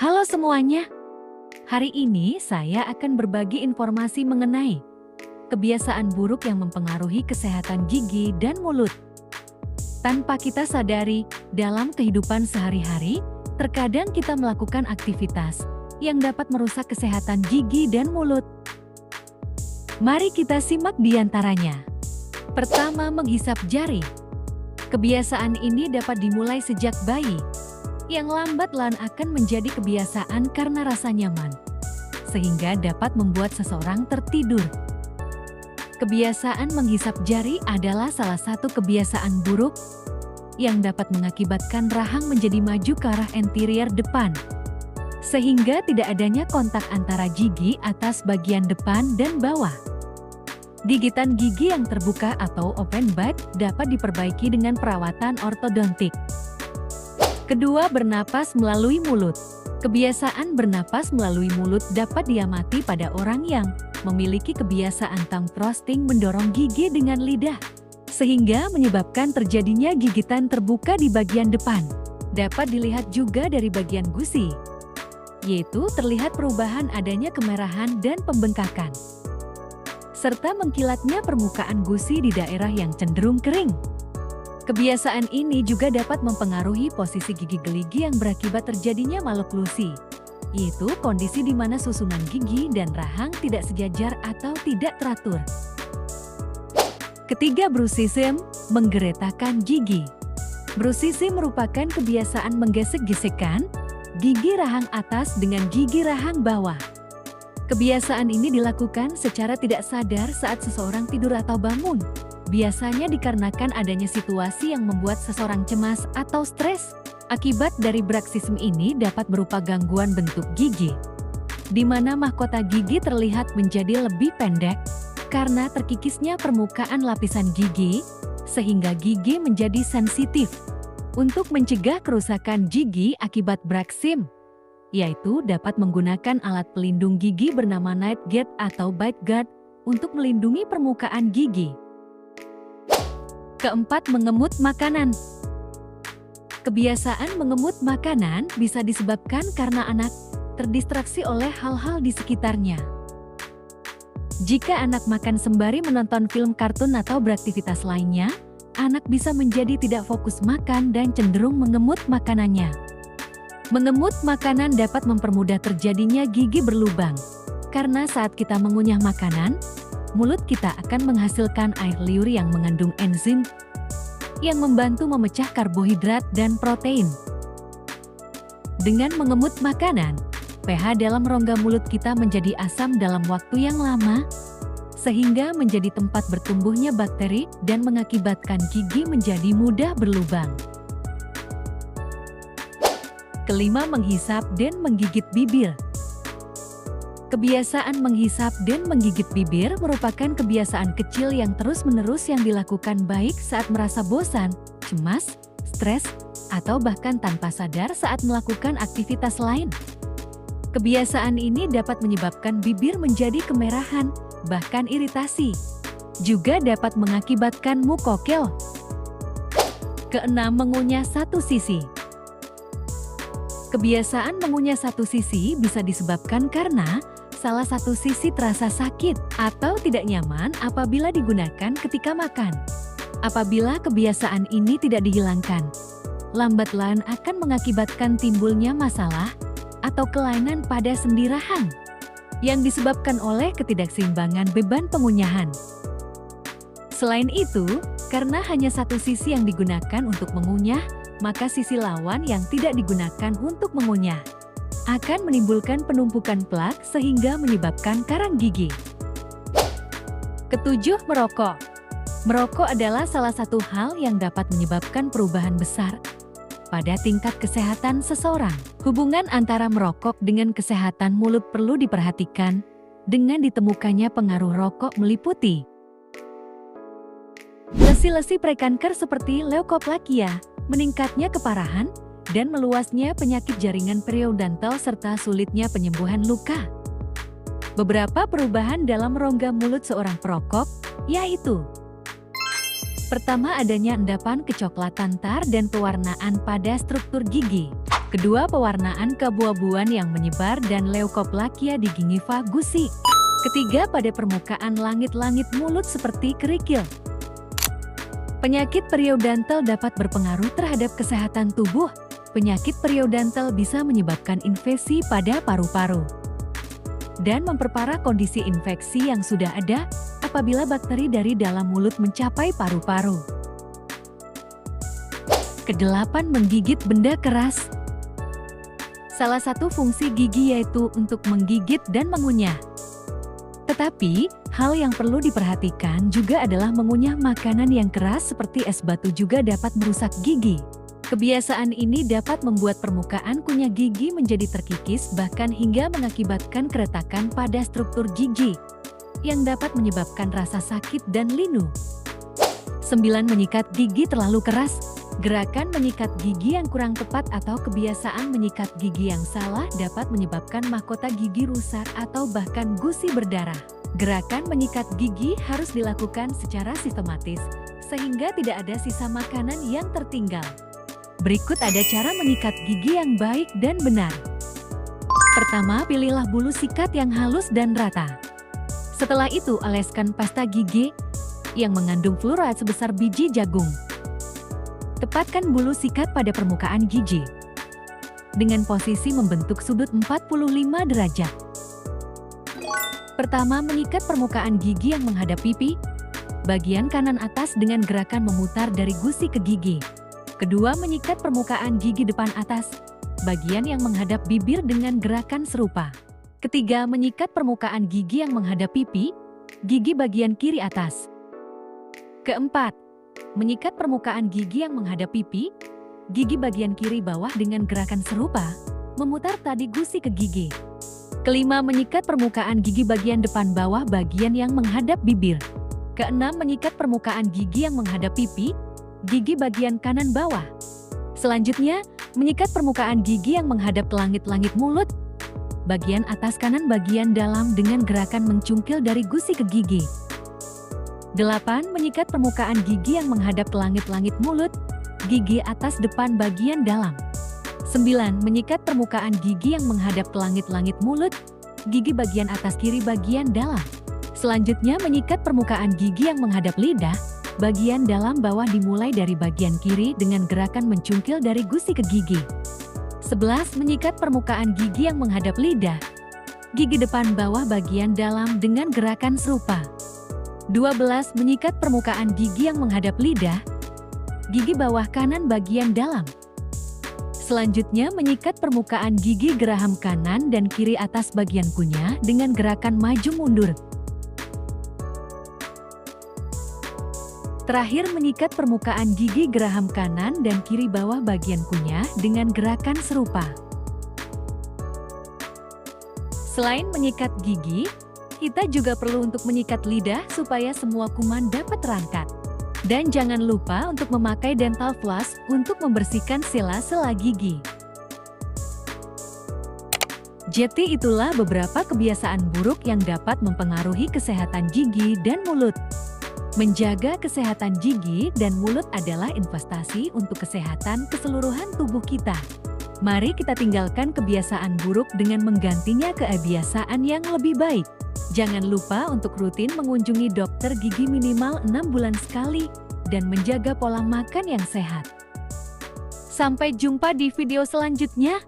Halo semuanya, hari ini saya akan berbagi informasi mengenai kebiasaan buruk yang mempengaruhi kesehatan gigi dan mulut. Tanpa kita sadari, dalam kehidupan sehari-hari, terkadang kita melakukan aktivitas yang dapat merusak kesehatan gigi dan mulut. Mari kita simak di antaranya. Pertama, menghisap jari. Kebiasaan ini dapat dimulai sejak bayi, yang lambat laun akan menjadi kebiasaan karena rasa nyaman, sehingga dapat membuat seseorang tertidur. Kebiasaan menghisap jari adalah salah satu kebiasaan buruk yang dapat mengakibatkan rahang menjadi maju ke arah anterior depan, sehingga tidak adanya kontak antara gigi atas bagian depan dan bawah. Gigitan gigi yang terbuka atau open bite dapat diperbaiki dengan perawatan ortodontik. Kedua, bernapas melalui mulut. Kebiasaan bernapas melalui mulut dapat diamati pada orang yang memiliki kebiasaan tongue thrusting mendorong gigi dengan lidah, sehingga menyebabkan terjadinya gigitan terbuka di bagian depan. Dapat dilihat juga dari bagian gusi, yaitu terlihat perubahan adanya kemerahan dan pembengkakan, serta mengkilatnya permukaan gusi di daerah yang cenderung kering. Kebiasaan ini juga dapat mempengaruhi posisi gigi geligi yang berakibat terjadinya maloklusi, yaitu kondisi di mana susunan gigi dan rahang tidak sejajar atau tidak teratur. Ketiga, bruxism, menggeretakkan gigi. Bruxism merupakan kebiasaan menggesek-gesekkan gigi rahang atas dengan gigi rahang bawah. Kebiasaan ini dilakukan secara tidak sadar saat seseorang tidur atau bangun. Biasanya dikarenakan adanya situasi yang membuat seseorang cemas atau stres. Akibat dari bruxism ini dapat berupa gangguan bentuk gigi, di mana mahkota gigi terlihat menjadi lebih pendek karena terkikisnya permukaan lapisan gigi, sehingga gigi menjadi sensitif. Untuk mencegah kerusakan gigi akibat bruxism, yaitu dapat menggunakan alat pelindung gigi bernama night guard atau bite guard untuk melindungi permukaan gigi. Keempat, mengemut makanan. Kebiasaan mengemut makanan bisa disebabkan karena anak terdistraksi oleh hal-hal di sekitarnya. Jika anak makan sembari menonton film kartun atau beraktivitas lainnya, anak bisa menjadi tidak fokus makan dan cenderung mengemut makanannya. Mengemut makanan dapat mempermudah terjadinya gigi berlubang, karena saat kita mengunyah makanan, mulut kita akan menghasilkan air liur yang mengandung enzim yang membantu memecah karbohidrat dan protein. Dengan mengemut makanan, pH dalam rongga mulut kita menjadi asam dalam waktu yang lama, sehingga menjadi tempat bertumbuhnya bakteri dan mengakibatkan gigi menjadi mudah berlubang. Kelima, menghisap dan menggigit bibir. Kebiasaan menghisap dan menggigit bibir merupakan kebiasaan kecil yang terus-menerus yang dilakukan baik saat merasa bosan, cemas, stres, atau bahkan tanpa sadar saat melakukan aktivitas lain. Kebiasaan ini dapat menyebabkan bibir menjadi kemerahan, bahkan iritasi. Juga dapat mengakibatkan mukokel. Keenam, mengunyah satu sisi. Kebiasaan mengunyah satu sisi bisa disebabkan karena salah satu sisi terasa sakit atau tidak nyaman apabila digunakan ketika makan. Apabila kebiasaan ini tidak dihilangkan, lambat laun akan mengakibatkan timbulnya masalah atau kelainan pada sendi rahang yang disebabkan oleh ketidakseimbangan beban pengunyahan. Selain itu, karena hanya satu sisi yang digunakan untuk mengunyah, maka sisi lawan yang tidak digunakan untuk mengunyah akan menimbulkan penumpukan plak sehingga menyebabkan karang gigi. Ketujuh, merokok. Merokok adalah salah satu hal yang dapat menyebabkan perubahan besar pada tingkat kesehatan seseorang. Hubungan antara merokok dengan kesehatan mulut perlu diperhatikan dengan ditemukannya pengaruh rokok meliputi lesi-lesi prekanker seperti leukoplakia, meningkatnya keparahan, dan meluasnya penyakit jaringan periodontal serta sulitnya penyembuhan luka. Beberapa perubahan dalam rongga mulut seorang perokok, yaitu: pertama, adanya endapan kecoklatan tar dan pewarnaan pada struktur gigi. Kedua, pewarnaan keabu-abuan yang menyebar dan leukoplakia di gingiva gusi. Ketiga, pada permukaan langit-langit mulut seperti kerikil. Penyakit periodontal dapat berpengaruh terhadap kesehatan tubuh. Penyakit periodontal bisa menyebabkan infeksi pada paru-paru dan memperparah kondisi infeksi yang sudah ada apabila bakteri dari dalam mulut mencapai paru-paru. Kedelapan, menggigit benda keras. Salah satu fungsi gigi yaitu untuk menggigit dan mengunyah. Tetapi, hal yang perlu diperhatikan juga adalah mengunyah makanan yang keras seperti es batu juga dapat merusak gigi. Kebiasaan ini dapat membuat permukaan kunyah gigi menjadi terkikis bahkan hingga mengakibatkan keretakan pada struktur gigi yang dapat menyebabkan rasa sakit dan linu. 9. Menyikat gigi terlalu keras. Gerakan menyikat gigi yang kurang tepat atau kebiasaan menyikat gigi yang salah dapat menyebabkan mahkota gigi rusak atau bahkan gusi berdarah. Gerakan menyikat gigi harus dilakukan secara sistematis sehingga tidak ada sisa makanan yang tertinggal. Berikut ada cara menyikat gigi yang baik dan benar. Pertama, pilihlah bulu sikat yang halus dan rata. Setelah itu, oleskan pasta gigi yang mengandung fluoride sebesar biji jagung. Tepatkan bulu sikat pada permukaan gigi dengan posisi membentuk sudut 45 derajat. Pertama, menyikat permukaan gigi yang menghadap pipi, bagian kanan atas dengan gerakan memutar dari gusi ke gigi. Kedua, menyikat permukaan gigi depan atas, bagian yang menghadap bibir dengan gerakan serupa. Ketiga, menyikat permukaan gigi yang menghadap pipi, gigi bagian kiri atas. Keempat, menyikat permukaan gigi yang menghadap pipi, gigi bagian kiri bawah dengan gerakan serupa, memutar tadi gusi ke gigi. Kelima, menyikat permukaan gigi bagian depan bawah bagian yang menghadap bibir. Keenam, menyikat permukaan gigi yang menghadap pipi, gigi bagian kanan bawah. Selanjutnya, menyikat permukaan gigi yang menghadap ke langit-langit mulut, bagian atas kanan bagian dalam dengan gerakan mencungkil dari gusi ke gigi. 8. Menyikat permukaan gigi yang menghadap ke langit-langit mulut, gigi atas depan bagian dalam. 9. Menyikat permukaan gigi yang menghadap ke langit-langit mulut, gigi bagian atas kiri bagian dalam. Selanjutnya, menyikat permukaan gigi yang menghadap lidah, bagian dalam bawah dimulai dari bagian kiri dengan gerakan mencungkil dari gusi ke gigi. 11. Menyikat permukaan gigi yang menghadap lidah, gigi depan bawah bagian dalam dengan gerakan serupa. 12. Menyikat permukaan gigi yang menghadap lidah, gigi bawah kanan bagian dalam. Selanjutnya, menyikat permukaan gigi geraham kanan dan kiri atas bagian kunyah dengan gerakan maju mundur. Terakhir, menyikat permukaan gigi geraham kanan dan kiri bawah bagian kunyah dengan gerakan serupa. Selain menyikat gigi, kita juga perlu untuk menyikat lidah supaya semua kuman dapat terangkat. Dan jangan lupa untuk memakai dental floss untuk membersihkan sela-sela gigi. Jadi itulah beberapa kebiasaan buruk yang dapat mempengaruhi kesehatan gigi dan mulut. Menjaga kesehatan gigi dan mulut adalah investasi untuk kesehatan keseluruhan tubuh kita. Mari kita tinggalkan kebiasaan buruk dengan menggantinya ke kebiasaan yang lebih baik. Jangan lupa untuk rutin mengunjungi dokter gigi minimal 6 bulan sekali dan menjaga pola makan yang sehat. Sampai jumpa di video selanjutnya.